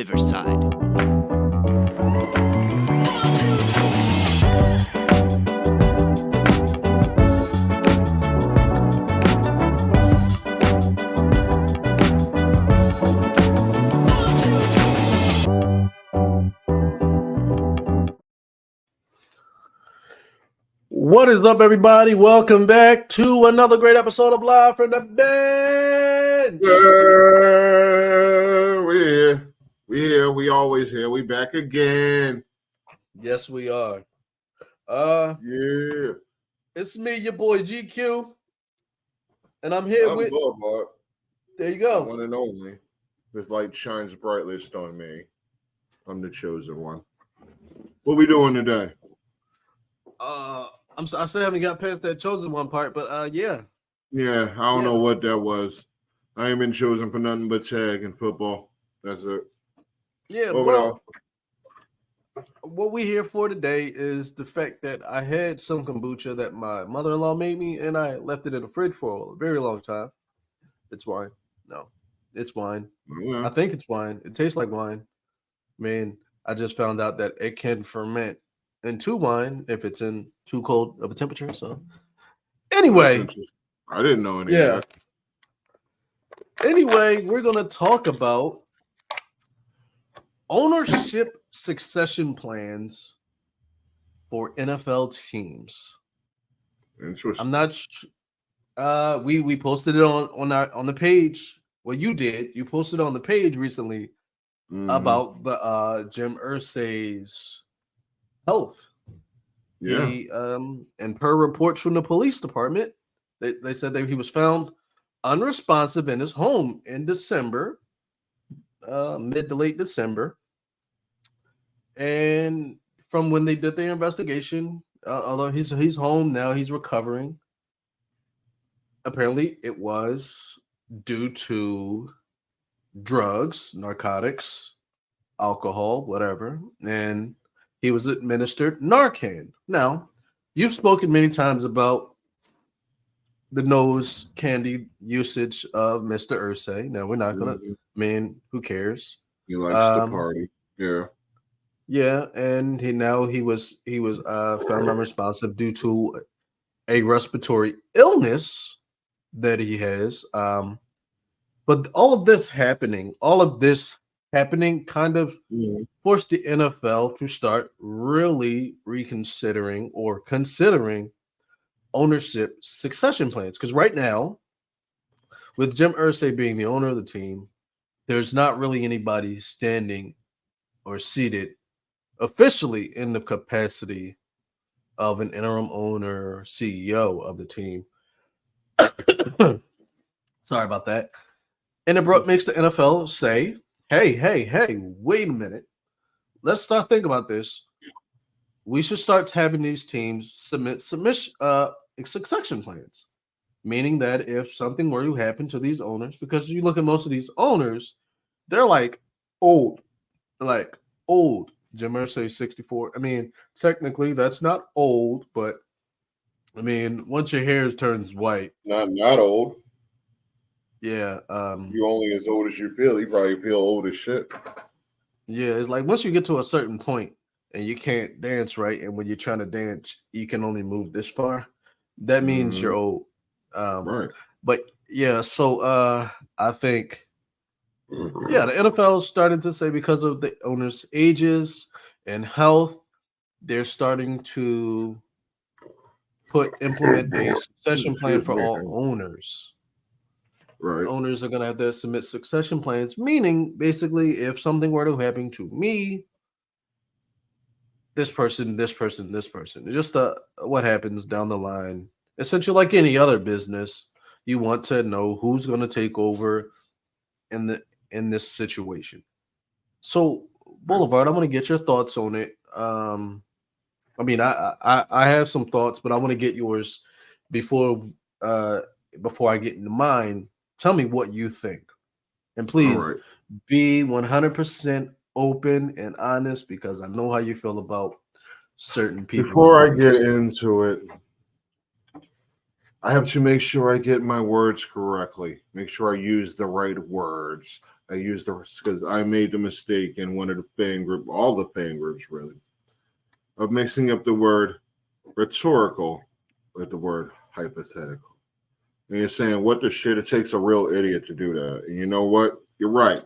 Riverside. What is up, everybody? Welcome back to another great episode of Live from the Bench. We here. We always here. We back again. Yes, we are. Yeah. It's me, your boy GQ, and I'm here with. Boulevard. There you go. One and only. This light shines brightest on me. I'm the chosen one. What we doing today? I still haven't got past that chosen one part, but yeah. Yeah, I don't know what that was. I ain't been chosen for nothing but tag and football. That's it. Yeah, what we here for today is the fact that I had some kombucha that my mother-in-law made me, and I left it in the fridge for a very long time. It's wine. No, it's wine. Yeah. I think it's wine. It tastes like wine. Man, I just found out that it can ferment into wine if it's in too cold of a temperature. So anyway, I didn't know any of that. Anyway, we're going to talk about ownership succession plans for NFL teams. Interesting. I'm not we posted it on the page. Well, you did. You posted on the page recently about the Jim Irsay's health. Yeah. And per reports from the police department, they said that he was found unresponsive in his home in December, mid to late December. And from when they did their investigation, although he's home now, he's recovering. Apparently, it was due to drugs, narcotics, alcohol, whatever, and he was administered Narcan. Now, you've spoken many times about the nose candy usage of Mr. Irsay. Now, we're not going to, who cares? He likes to party. Yeah. Yeah, and he was found unresponsive due to a respiratory illness that he has. But all of this happening kind of forced the NFL to start really reconsidering or considering ownership succession plans. Because right now, with Jim Irsay being the owner of the team, there's not really anybody standing or seated officially in the capacity of an interim owner or CEO of the team. Sorry about that. And it makes the NFL say, hey, wait a minute. Let's start thinking about this. We should start having these teams submit succession plans, meaning that if something were to happen to these owners, because you look at most of these owners, they're like old. Jim Irsay 64. I mean, technically that's not old, but I mean, once your hair turns white, not old. Yeah. You only as old as you feel. You probably feel old as shit. Yeah, it's like once you get to a certain point and you can't dance right, and when you're trying to dance, you can only move this far. That means you're old. Right. But yeah, so I think the NFL is starting to say because of the owners' ages and health, they're starting to implement a succession plan for all owners. Right. Owners are going to have to submit succession plans, meaning basically if something were to happen to me, this person, just what happens down the line. Essentially, like any other business, you want to know who's going to take over in this situation. So, Boulevard, I want to get your thoughts on it. I mean, I have some thoughts, but I want to get yours before I get into mine. Tell me what you think. And please be 100% open and honest, because I know how you feel about certain people. Before I get into it, I have to make sure I get my words correctly. Make sure I use the right words. I used the because I made the mistake in one of the fan group, all the fan groups really, of mixing up the word rhetorical with the word hypothetical. And you're saying, what the shit? It takes a real idiot to do that. And you know what? You're right.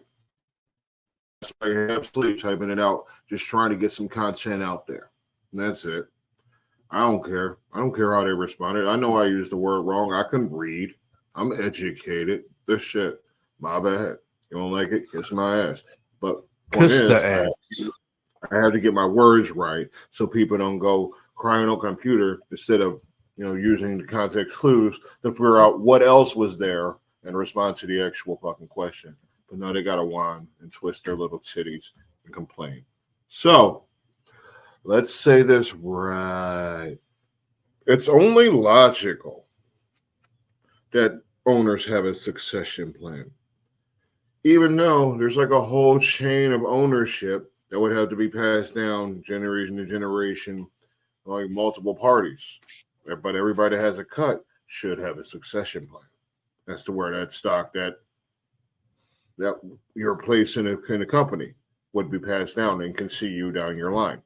That's why you have sleep typing it out, just trying to get some content out there. And that's it. I don't care. I don't care how they responded. I know I used the word wrong. I can read. I'm educated. This shit, my bad. You don't like it? Kiss my ass. But Kiss the ass. I have to get my words right so people don't go crying on computer instead of using the context clues to figure out what else was there and respond to the actual fucking question. But no, they got to whine and twist their little titties and complain. So let's say this right. It's only logical that owners have a succession plan, even though there's like a whole chain of ownership that would have to be passed down generation to generation, like multiple parties. But everybody that has a cut should have a succession plan. That's to where that stock that your place in a company would be passed down and can see you down your line.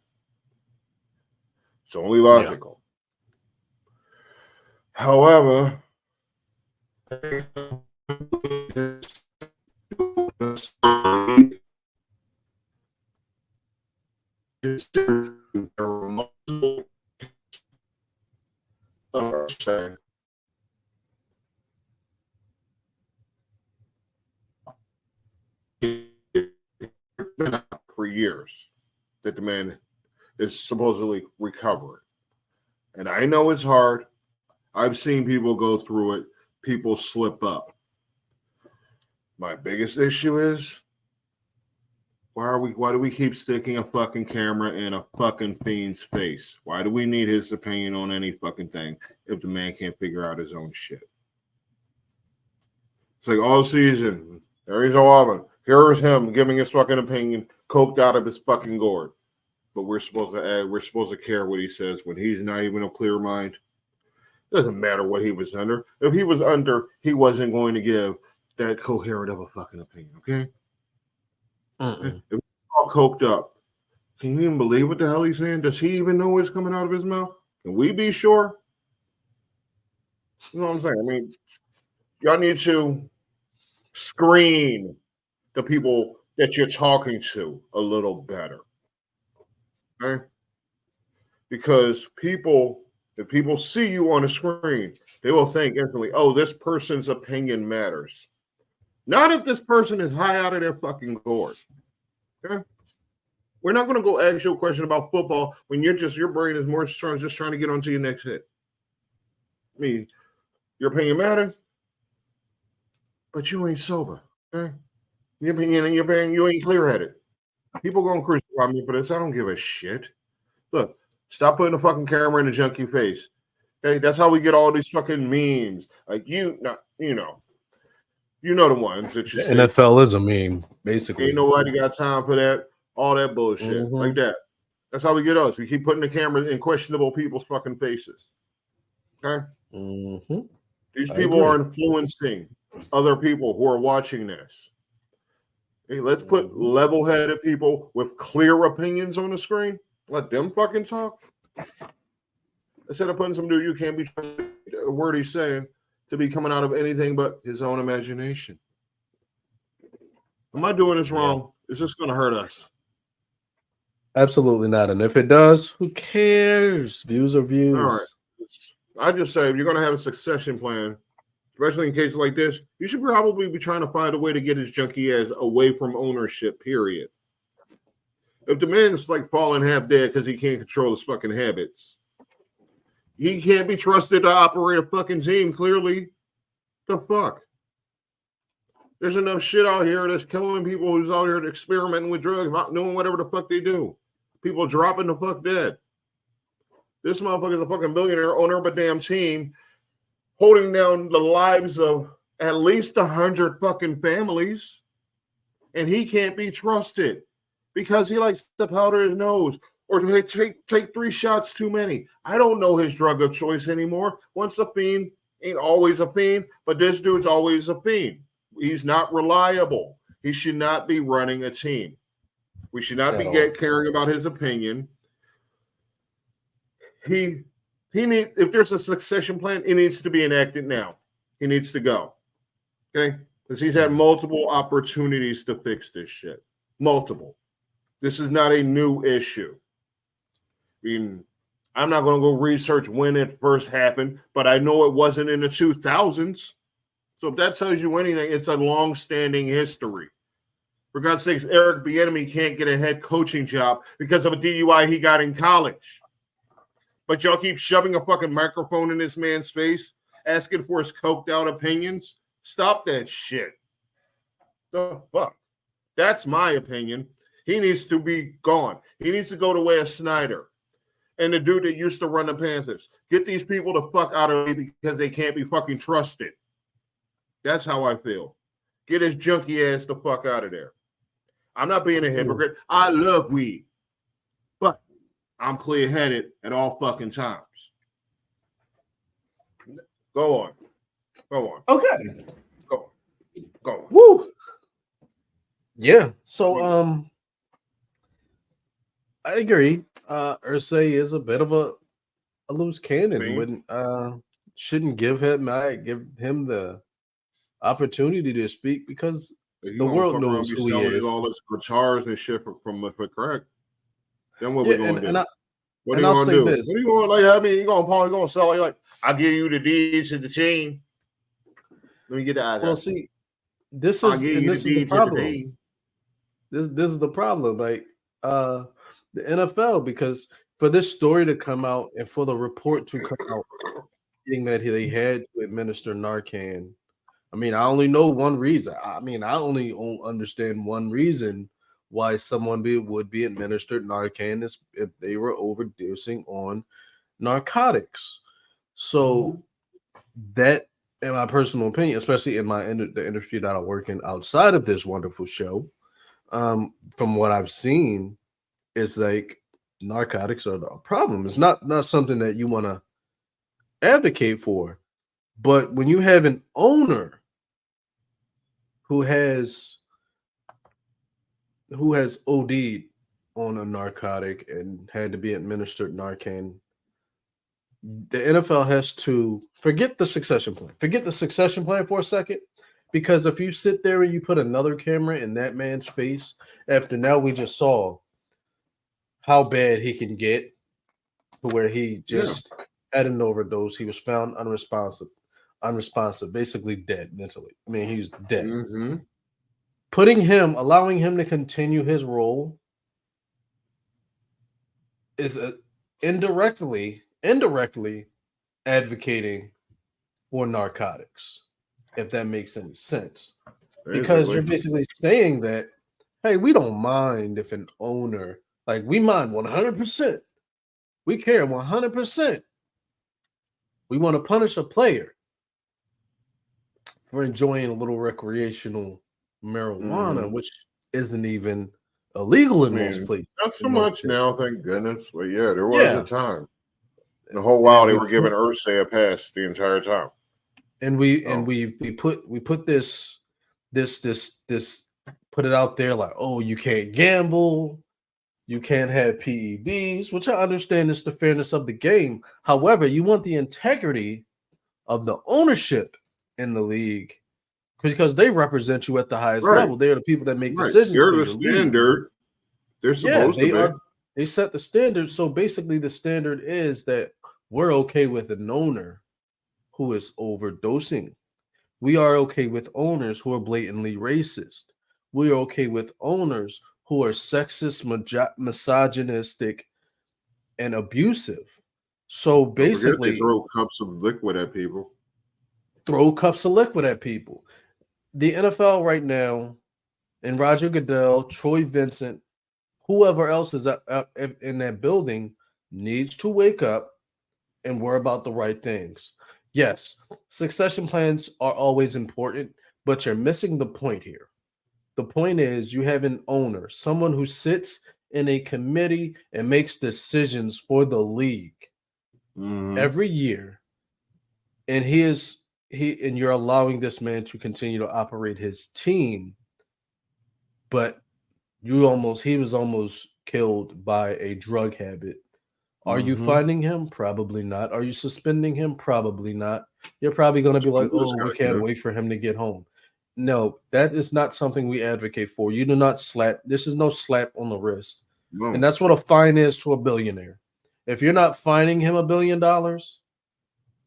It's only logical. Yeah. However, for years that the man is supposedly recovering. And I know it's hard. I've seen people go through it. People slip up. My biggest issue is why do we keep sticking a fucking camera in a fucking fiend's face? Why do we need his opinion on any fucking thing if the man can't figure out his own shit? It's like all season, there he's all here's him giving his fucking opinion, coked out of his fucking gourd. But we're supposed to care what he says when he's not even a clear mind. Doesn't matter what he was under. If he was under, he wasn't going to give that coherent of a fucking opinion, okay? If he's all coked up, can you even believe what the hell he's saying? Does he even know what's coming out of his mouth? Can we be sure? You know what I'm saying? I mean, y'all need to screen the people that you're talking to a little better. Okay? Because if people see you on the screen, they will think instantly, oh, this person's opinion matters. Not if this person is high out of their fucking gourd. Okay? We're not going to go ask you a question about football when your brain is more strong just trying to get onto your next hit. I mean, your opinion matters, but you ain't sober. Okay? Your opinion and your opinion, you ain't clear-headed. People going to crucify me for this. I don't give a shit. Look, stop putting a fucking camera in a junkie face. Okay, that's how we get all these fucking memes. Like you know the ones that you see. NFL is a meme, basically. Ain't nobody got time for that, all that bullshit like that. That's how we get us. We keep putting the camera in questionable people's fucking faces. Okay? These people are influencing other people who are watching this. Hey, let's put level-headed people with clear opinions on the screen. Let them fucking talk. Instead of putting some dude you can't be trusted, a word he's saying to be coming out of anything but his own imagination. Am I doing this wrong? Is this going to hurt us? Absolutely not. And if it does, who cares? Views are views. All right. I just say if you're going to have a succession plan, especially in cases like this, you should probably be trying to find a way to get his junkie ass away from ownership, period. If the man's like falling half dead because he can't control his fucking habits, he can't be trusted to operate a fucking team, clearly. The fuck? There's enough shit out here that's killing people who's out here experimenting with drugs, not doing whatever the fuck they do. People dropping the fuck dead. This motherfucker's a fucking billionaire owner of a damn team, holding down the lives of at least 100 fucking families, and he can't be trusted because he likes to powder his nose or take 3 shots too many. I don't know his drug of choice anymore. Once a fiend, ain't always a fiend, but this dude's always a fiend. He's not reliable. He should not be running a team. We should not At be all. caring about his opinion. He needs, if there's a succession plan, it needs to be enacted now. He needs to go. Okay? Because he's had multiple opportunities to fix this shit. Multiple. This is not a new issue. I mean, I'm not going to go research when it first happened, but I know it wasn't in the 2000s. So if that tells you anything, it's a long-standing history. For God's sakes, Eric Bieniemy can't get a head coaching job because of a DUI he got in college. But y'all keep shoving a fucking microphone in this man's face, asking for his coked out opinions. Stop that shit. The fuck? That's my opinion. He needs to be gone. He needs to go the way of Snyder and the dude that used to run the Panthers. Get these people the fuck out of me because they can't be fucking trusted. That's how I feel. Get his junky ass the fuck out of there. I'm not being a hypocrite. I love weed, but I'm clear-headed at all fucking times. Go on. Okay. Go on. Woo. Yeah. So I agree. Irsay is a bit of a loose cannon. Wouldn't shouldn't give him the opportunity to speak because the world knows who he is. All this guitars and shit from the crack. Then what we gonna do? What are you I'll gonna say do? this. What are you going like? I mean, you gonna sell it like I'll give you the deeds to the team. Let me get that. Well, see, this is the problem. This is the problem. Like the NFL, because for this story to come out and for the report to come out saying that they had to administer Narcan. I mean, I only know one reason. I mean, I only understand one reason why someone would be administered Narcan is if they were overdosing on narcotics. So that, in my personal opinion, especially in the industry that I work in outside of this wonderful show, from what I've seen, is like narcotics are a problem. It's not something that you want to advocate for. But when you have an owner who has OD'd on a narcotic and had to be administered Narcan, the NFL has to forget the succession plan. Forget the succession plan for a second, because if you sit there and you put another camera in that man's face, after now we just saw how bad he can get to where he just had an overdose. He was found unresponsive, basically dead mentally. I mean, he's dead. Allowing him to continue his role is indirectly advocating for narcotics, if that makes any sense. Because you're basically saying that, hey, we don't mind if an owner, like we mind 100%. We care 100%. We want to punish a player for enjoying a little recreational marijuana, which isn't even illegal in most places. Not so much now, thank goodness. But yeah, there was a time. The whole while they were giving Irsay a pass the entire time. And we put this put it out there like, oh, you can't gamble, you can't have PEDs, which I understand is the fairness of the game. However, you want the integrity of the ownership in the league, because they represent you at the highest level. They're the people that make decisions. They're the standard. They're supposed to be. They set the standard. So basically, the standard is that we're okay with an owner who is overdosing. We are okay with owners who are blatantly racist. We are okay with owners who are sexist, misogynistic, and abusive. So basically, they throw cups of liquid at people. The NFL right now, and Roger Goodell, Troy Vincent, whoever else is up in that building needs to wake up and worry about the right things. Yes, succession plans are always important, but you're missing the point here. The point is you have an owner, someone who sits in a committee and makes decisions for the league every year, and you're allowing this man to continue to operate his team but he was almost killed by a drug habit. Are you Mhm. finding him? Probably not. Are you suspending him? Probably not. You're probably going to be like, Somebody's oh, we gotta can't get wait for him to get home. No, that is not something we advocate for. You do not slap. This is no slap on the wrist. And no. that's what a fine is to a billionaire. If you're not fining him $1 billion,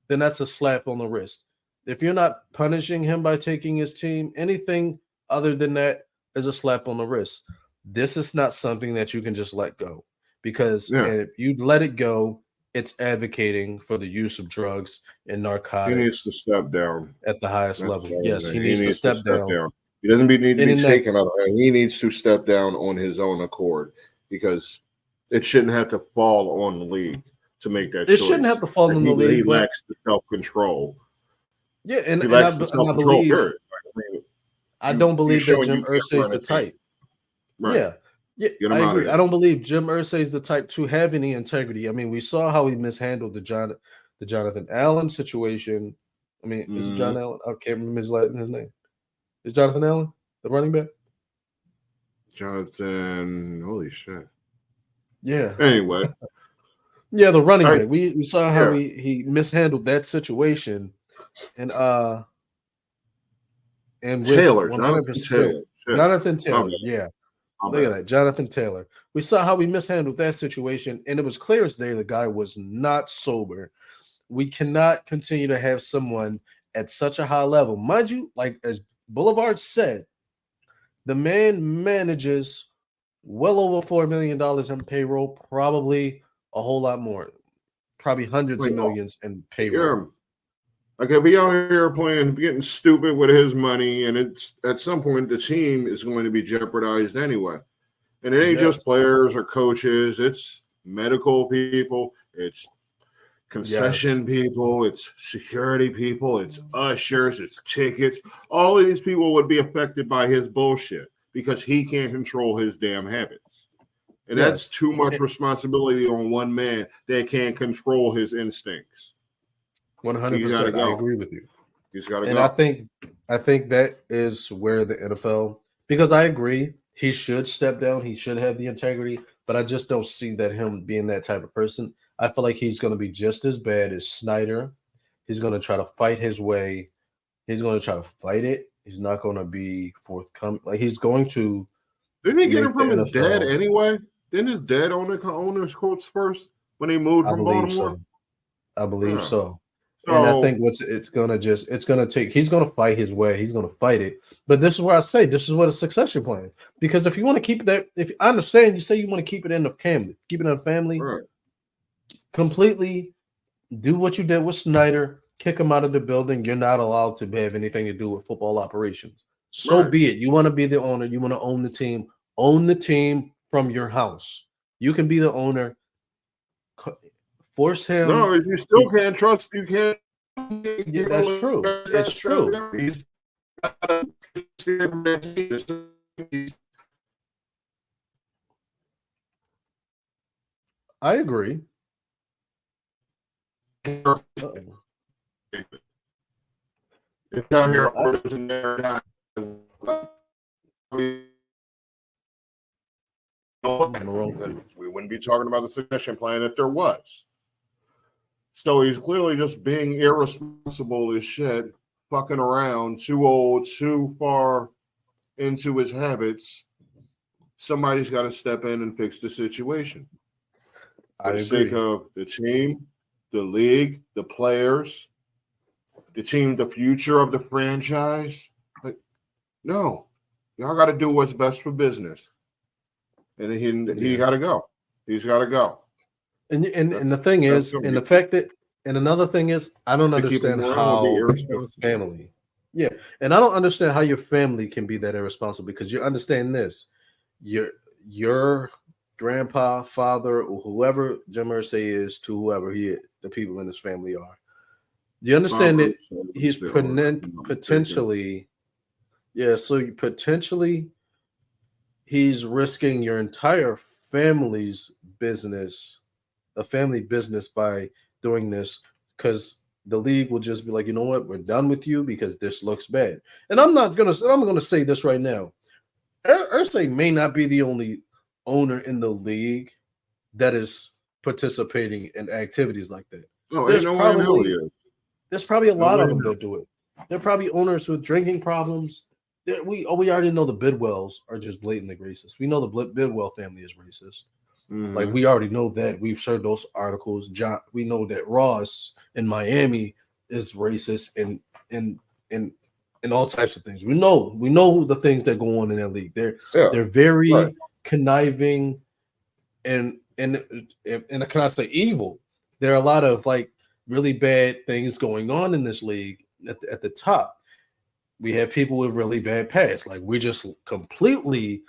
then that's a slap on the wrist. If you're not punishing him by taking his team, anything other than that is a slap on the wrist. This is not something that you can just let go because Yeah, if you let it go, it's advocating for the use of drugs and he needs to narcotics step down. at the highest That's level. all I'm Yes, he saying. He needs to needs to step step down. down. He doesn't need to And be in that, taken out. He needs to step down on his own accord because it shouldn't have to fall on the league to make that it shouldn't choice. have to fall in the He league, but lacks the self control. yeah, He and lacks the and self I control. believe Period. Like, I mean, I don't you believe that showing you Jim can't Irsay is run a the team. type. Right. Yeah. Yeah, Get I him out of agree. I there. don't believe Jim Irsay is the type to have any integrity. I mean, we saw how he mishandled the Jonathan Allen situation. I mean, is it Mhm. John Allen? I can't remember his name. Is Jonathan Allen the running back? Jonathan, holy shit. Yeah. Anyway, Yeah, the running I back. We saw how yeah, he mishandled that situation and with Taylor, Jonathan 100% Taylor. Shit. Jonathan My bad. Taylor. Yeah. My Look at bad. that, Jonathan Taylor. We saw how he mishandled that situation, and it was clear as day the guy was not sober. We cannot continue to have someone at such a high level. Mind you, like as Boulevard said, the man manages well over $4 million in payroll, probably a whole lot more, probably hundreds Like, of millions in payroll. yeah. Like if he out here playing, getting stupid with his money, and it's at some point the team is going to be jeopardized anyway. And it ain't Yes, just players or coaches; it's medical people, it's yes, concession people, it's security people, it's ushers, it's tickets. All of these people would be affected by his bullshit because he can't control his damn habits. And that's yes. too much responsibility on one man that can't control his instincts. So he's got to 100%. I go. agree with you. He's got to And go. I think that is where the NFL, because I agree he should step down, he should have the integrity, but I just don't see that him being that type of person. I feel like he's going to be just as bad as Snyder. He's going to try to fight his way. He's going to try to fight it. He's not going to be forthcoming. Like he's going to Didn't he get it make the from his dad NFL. anyway? Didn't his dad own his Colts first when he moved I from believe Baltimore? so. I believe Yeah. so. And I So think it's gonna take he's gonna fight his way, he's gonna fight it. But this is where I say this is what a succession plan. Because if you want to keep that, if I understand you say you want to keep it in the family, keep it in the family, right, completely do what you did with Snyder, kick him out of the building. You're not allowed to have anything to do with football operations. So right. be it. You want to be the owner, you want to own the team from your house. You can be the owner, force him. No, you still can't trust. You can't. Yeah, that's true. It's true. He's I agree. Uh-oh. down here Yeah, orders in there. I'm on the wrong Because thing. we wouldn't be talking about the succession plan if there was. So he's clearly just being irresponsible as shit, fucking around, too old, too far into his habits. Somebody's got to step in and fix the situation I for the sake agree. of the team, the league, the players, the team, the future of the franchise. Like, no, y'all got to do what's best for business. And he Yeah. got to go. He's got to go. And That's the thing that's is, going and to the fact that and another thing is, I don't keep him understand around. He'll be how your irresponsible. family, yeah, and I don't understand how your family can be that irresponsible because you understand this, your grandpa, father, or whoever Jim Irsay is to whoever the people in his family are. Do you understand that he's Still, if I'm not mistaken. potentially, yeah, so potentially he's risking your entire family's business, a family business, by doing this because the league will just be like, you know what, we're done with you because this looks bad. And I'm gonna say this right now. Irsay may not be the only owner in the league that is participating in activities like that. Oh, ain't There's no way in hell he probably is. there's probably a No lot way of in them hell. that do it. There are probably owners with drinking problems. We already know the Bidwells are just blatantly racist. We know the Bidwell family is racist. Like Mhm. we already know that. We've shared those articles. We know that Ross in Miami is racist and and and all types of things. We know the things that go on in that league. Yeah, They're right. very conniving and can I say evil? There are a lot of like really bad things going on in this league at the top. We have people with really bad past. Like we just completely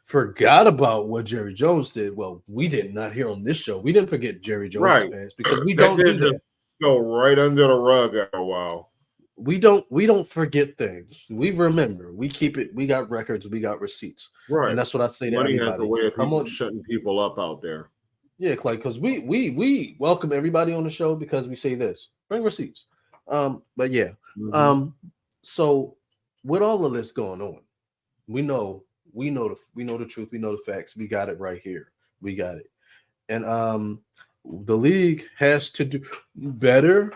forgot about what Jerry Jones did. Well, we did not here on this show. We didn't forget Jerry Jones's Right. past because we That don't do did that. just go right under the rug after a while. We don't forget things. We remember. We keep it. We got records. We got receipts, and Right. that's what I say to Money has a everybody. way of Come people on, shutting people up out there. yeah, Clay, because we welcome everybody on the show because we say this. Bring receipts. But yeah. Mhm. Um, so with all of this going on, we know we know the truth. We know the facts. We got it right here. We got it. And the league has to do better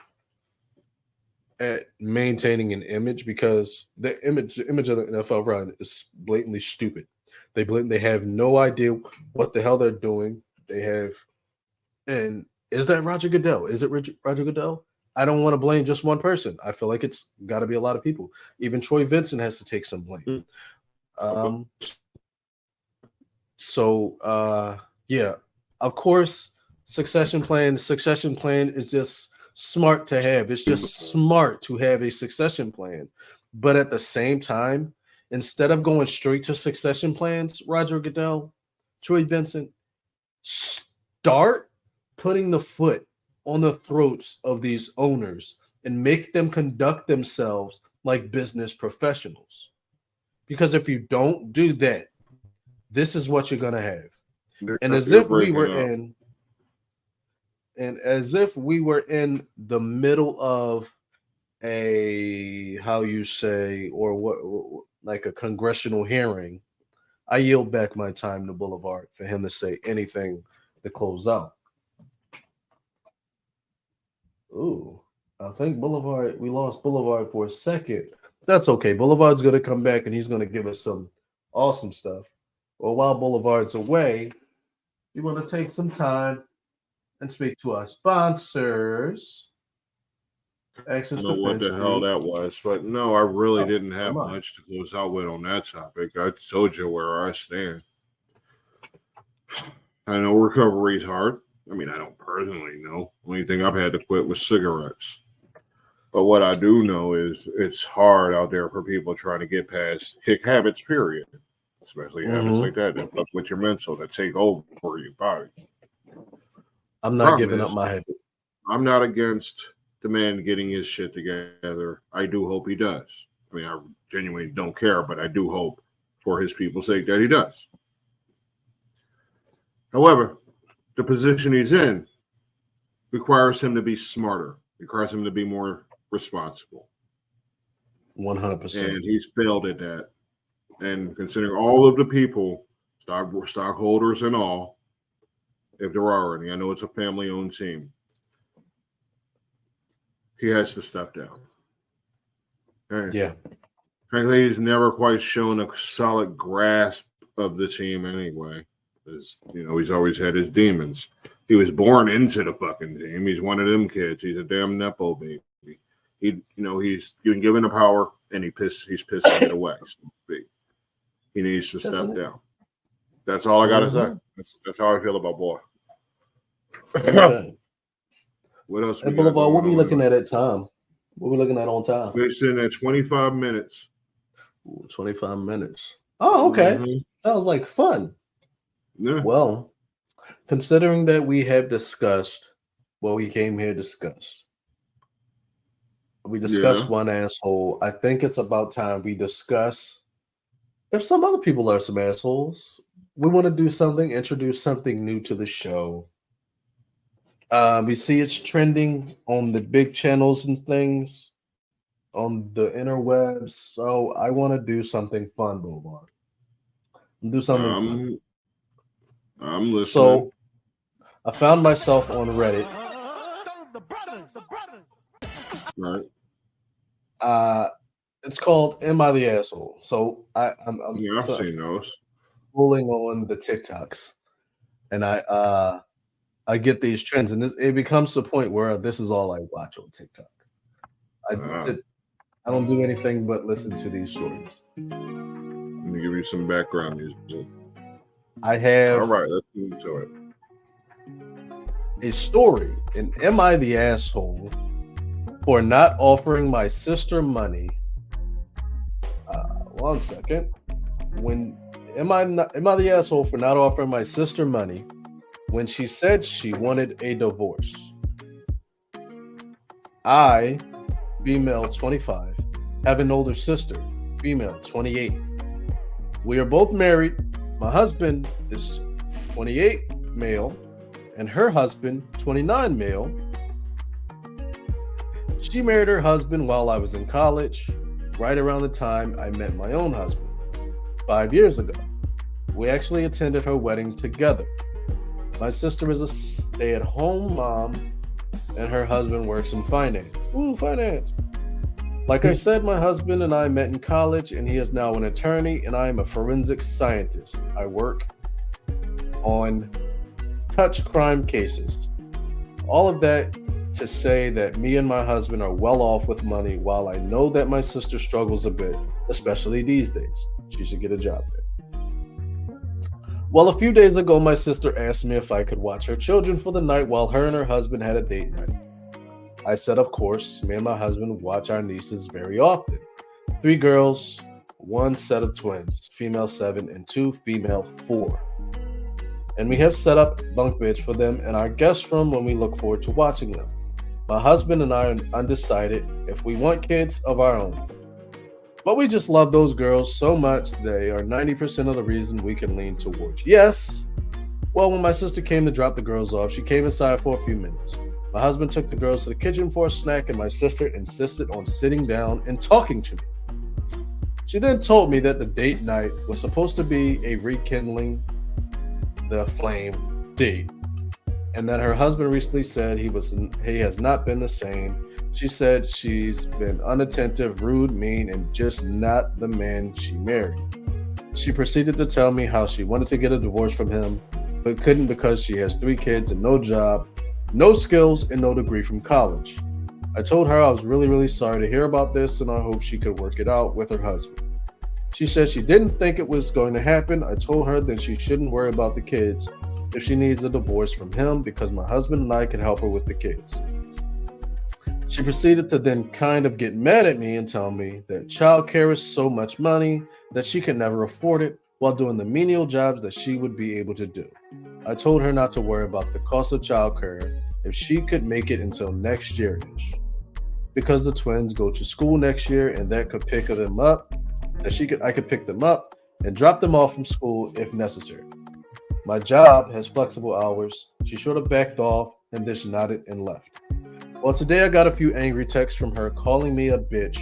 at maintaining an image because the image of the NFL run is blatantly stupid. They have no idea what the hell they're doing. They have and is that Roger Goodell? Is it Roger Goodell? I don't want to blame just one person. I feel like it's got to be a lot of people. Even Troy Vincent has to take some blame. Um, so yeah, of course, succession plan is just smart to have. It's just smart to have a succession plan. But at the same time, instead of going straight to succession plans, Roger Goodell, Troy Vincent, start putting the foot on the throats of these owners and make them conduct themselves like business professionals. Because if you don't do that, this is what you're gonna have. And as You're if we were breaking up. in and as if we were in the middle of a how you say or what like a congressional hearing, I yield back my time to Boulevard for him to say anything to close out. Ooh, I think Boulevard, we lost Boulevard for a second. That's okay. Boulevard's going to come back and he's going to give us some awesome stuff. Well, while Boulevard's away, we want to take some time and speak to our sponsors, I don't Access know what Defense the hell Street. that was, but no, I really Oh, didn't come have on. much to close out with on that topic. I told you where I stand. I know recovery's hard. I mean, I don't personally know. Only thing I've had to quit was cigarettes. But what I do know is it's hard out there for people trying to get past kick habits, period. Especially habits like Hmm. that fuck with your mental, that take over your body. I'm not Problem giving up is, my habit. I'm not against the man getting his shit together. I do hope he does. I mean, I genuinely don't care, but I do hope for his people's sake that he does. However, the position he's in requires him to be smarter, requires him to be more responsible. 100%. And he's failed at that. And considering all of the people, stockholders and all, if there are any, I know it's a family owned team, he has to step down. Right. Yeah. Frankly, he's never quite shown a solid grasp of the team anyway. Because, he's always had his demons. He was born into the fucking team. He's one of them kids. He's a damn nepo baby. He's been given the power and he's pissing it away, so to speak. He needs to step Isn't it? down. That's all I gotta say. Hmm. That's how I feel about boy. Okay. What else Hey, we got Boulevard, what going we on? looking at time? What we looking at on time? We're sitting at 25 minutes. Ooh, 25 minutes. Oh, okay. Mm-hmm. Sounds like fun. Yeah. Well, considering that we have discussed what we came here to discuss, we discussed Yeah. one asshole. I think it's about time we discuss if some other people are some assholes. We want to do something, introduce something new to the show. We see it's trending on the big channels and things on the interwebs. So I want to do something fun, Boulevard. Do something. I'm listening. So I found myself on Reddit. Right. It's called "Am I the Asshole?" So I'm I've seen those. Rolling on the TikToks, and I get these trends, and it becomes to the point where this is all I watch on TikTok. I don't do anything but listen to these stories. Let me give you some background music. I have. All right, let's move to it. A story in Am I the Asshole for not offering my sister money? 1 second. Am I the asshole for not offering my sister money when she said she wanted a divorce? I, female 25, have an older sister, female 28. We are both married. My husband is 28, male, and her husband, 29, male. She married her husband while I was in college, right around the time I met my own husband, 5 years ago. We actually attended her wedding together. My sister is a stay-at-home mom, and her husband works in finance. Ooh, finance. Like I said, my husband and I met in college, and he is now an attorney, and I am a forensic scientist. I work on touch crime cases. All of that to say that me and my husband are well off with money, while I know that my sister struggles a bit, especially these days. She should get a job there. Well, a few days ago, my sister asked me if I could watch her children for the night while her and her husband had a date night. I said, of course. Me and my husband watch our nieces very often. 3 girls, 1 set of twins, female 7 and 2 female 4. And we have set up bunk beds for them in our guest room when we look forward to watching them. My husband and I are undecided if we want kids of our own. But we just love those girls so much, they are 90% of the reason we can lean towards yes. Well, when my sister came to drop the girls off, she came inside for a few minutes. My husband took the girls to the kitchen for a snack, and my sister insisted on sitting down and talking to me. She then told me that the date night was supposed to be a rekindling the flame date, and that her husband recently said he has not been the same. She said she's been unattentive, rude, mean, and just not the man she married. She proceeded to tell me how she wanted to get a divorce from him, but couldn't because she has 3 kids and no job, no skills, and no degree from college. I told her I was really, really sorry to hear about this, and I hope she could work it out with her husband. She said she didn't think it was going to happen. I told her that she shouldn't worry about the kids if she needs a divorce from him, because my husband and I can help her with the kids. She proceeded to then kind of get mad at me and tell me that childcare is so much money that she could never afford it while doing the menial jobs that she would be able to do. I told her not to worry about the cost of childcare if she could make it until next year-ish, because the twins go to school next year, and that could pick them up. I could pick them up and drop them off from school if necessary. My job has flexible hours. She sort of backed off and just nodded and left. Well, today I got a few angry texts from her calling me a bitch,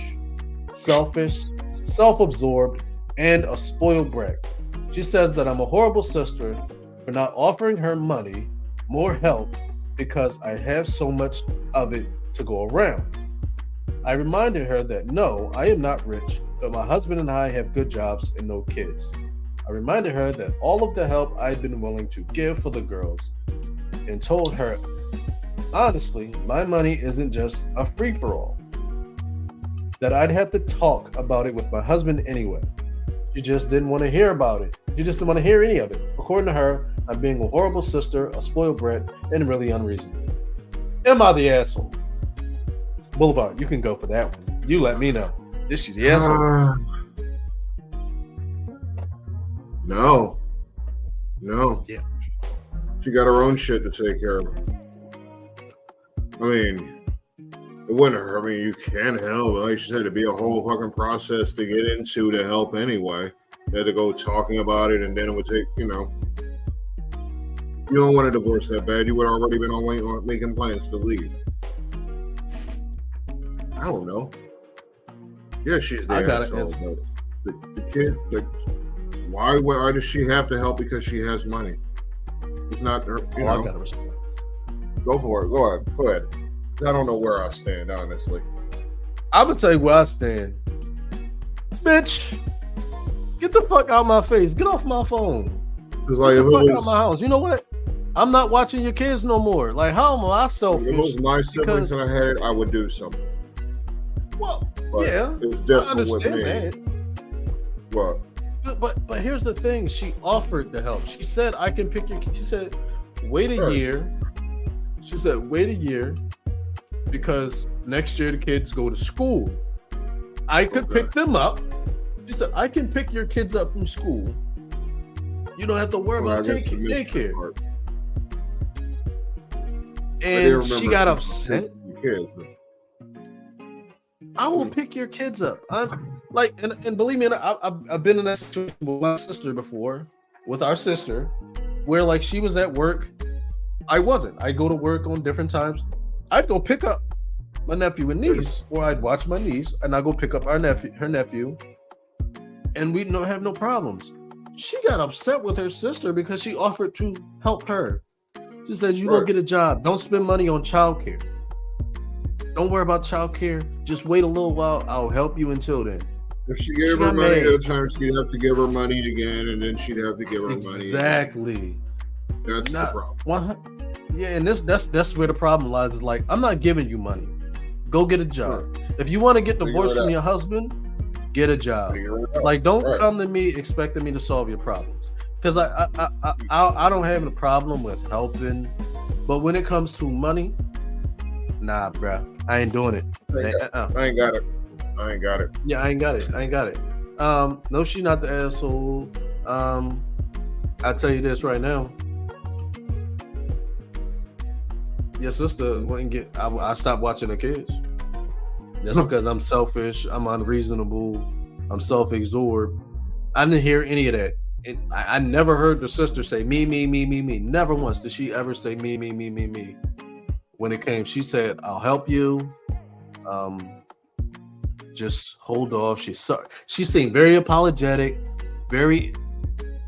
selfish, self-absorbed, and a spoiled brat. She says that I'm a horrible sister for not offering her money, more help, because I have so much of it to go around. I reminded her that no, I am not rich, but my husband and I have good jobs and no kids. I reminded her that all of the help I'd been willing to give for the girls, and told her, honestly, my money isn't just a free-for-all, that I'd have to talk about it with my husband anyway. She just didn't want to hear about it. She just didn't want to hear any of it. According to her, I'm being a horrible sister, a spoiled brat, and really unreasonable. Am I the asshole? Boulevard, you can go for that one. You let me know. Is she the asshole? No. Yeah. She got her own shit to take care of. I mean, it wouldn't hurt. I mean, you can help. Like you said, it'd be a whole fucking process to get into to help anyway. You had to go talking about it, and then it would take, you don't want a divorce that bad. You would have already been on making plans to leave. I don't know. Yeah, she's the asshole. The kid, Why does she have to help because she has money? It's not her. You I know, got a response. go for it. Go ahead. I don't know where I stand, honestly. I'm gonna tell you where I stand. Bitch, get the fuck out my face. Get off my phone. It's like Get if the it fuck out was, my house. You know what? I'm not watching your kids no more. Like, how am I if selfish? it was my siblings Because- and I had it, I would do something. Well, But yeah, it's I different with understand me. that. What? But here's the thing. She offered to help. She said, I can pick your. She said, wait a Right. year. She said, wait a year because next year the kids go to school. I could Okay. pick them up. She said, I can pick your kids up from school. You don't have to worry Well, I about guess I taking missed that daycare. part. I And didn't remember she got taking upset. the kids, though. I will pick your kids up. I'm like, and believe me, I've been in that situation with my sister before, with our sister, where like she was at work, I wasn't. I go to work on different times. I'd go pick up my nephew and niece, or I'd watch my niece, and I go pick up her nephew, and we'd have no problems. She got upset with her sister because she offered to help her. She said, "You go Right. get a job. Don't spend money on childcare. Don't worry about childcare. Just wait a little while. I'll help you until then." If she She gave her got money mad. at a time, she'd have to give her money again, and then she'd have to give her money. Again. Exactly. That's the Not- problem. Yeah, and that's where the problem lies. Is like, I'm not giving you money. Go get a job. If you want to get Figure divorced it from out. your husband, get a job. Figure it out. Like, don't Right. come to me expecting me to solve your problems. Because I don't have a problem with helping, but when it comes to money, nah, bruh, I ain't doing it. I ain't got it. I ain't got it. Yeah, I ain't got it. No, she not the asshole. I tell you this right now. Your sister wouldn't get. I stopped watching her kids. That's because I'm selfish. I'm unreasonable. I'm self-absorbed. I didn't hear any of that. I never heard the sister say me. Never once did she ever say me. When it came, she said, "I'll help you. Just hold off." She seemed very apologetic, very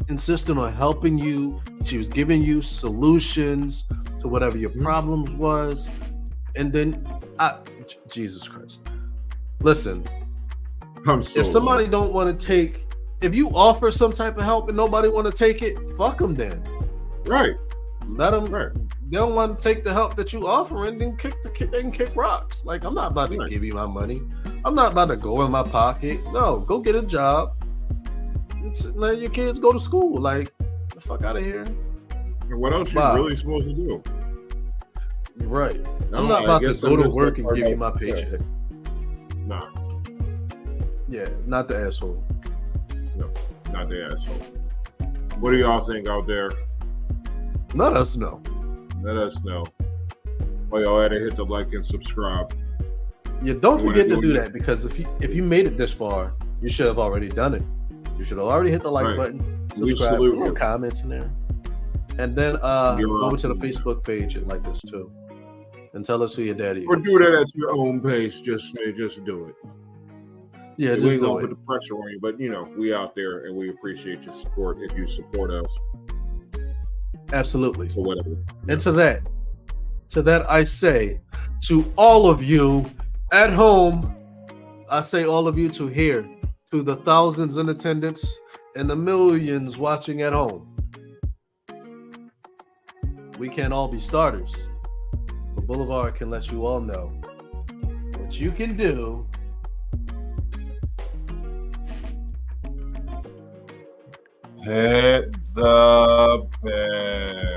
insistent on helping you. She was giving you solutions to whatever your problems was. And then Jesus Christ. Listen, I'm so if somebody don't want to take, if you offer some type of help and nobody want to take it, fuck them then. right. Let them. Right. They don't want to take the help that you offering, then they can kick rocks. Like, I'm not about to Right. give you my money. I'm not about to go in my pocket. No, go get a job. Let your kids go to school. Like, the fuck out of here. And what else Wow. you really supposed to do? Right. No, I'm not I about to guess go I to missed work that and part give you out. my Yeah. paycheck. Nah, Yeah, not the asshole. not the asshole. What do y'all think out there? Let us know. Let us know. Oh, y'all had to hit the like and subscribe. Yeah, don't You wanna forget to do do it? that, because if you made it this far, you should have already done it. You should have already hit the like Right. button, We subscribe, salute put little you. comments in there, and then You're go over to the awesome. Facebook page and like this too, and tell us who your daddy Or is. do that at your own pace. Just do it. Yeah, we just ain't do gonna it. put the pressure on you, but we out there and we appreciate your support if you support us Absolutely. or whatever. And to that I say, to all of you at home, I say all of you to here, to the thousands in attendance and the millions watching at home. We can't all be starters, but Boulevard can let you all know what you can do. Hit the bell.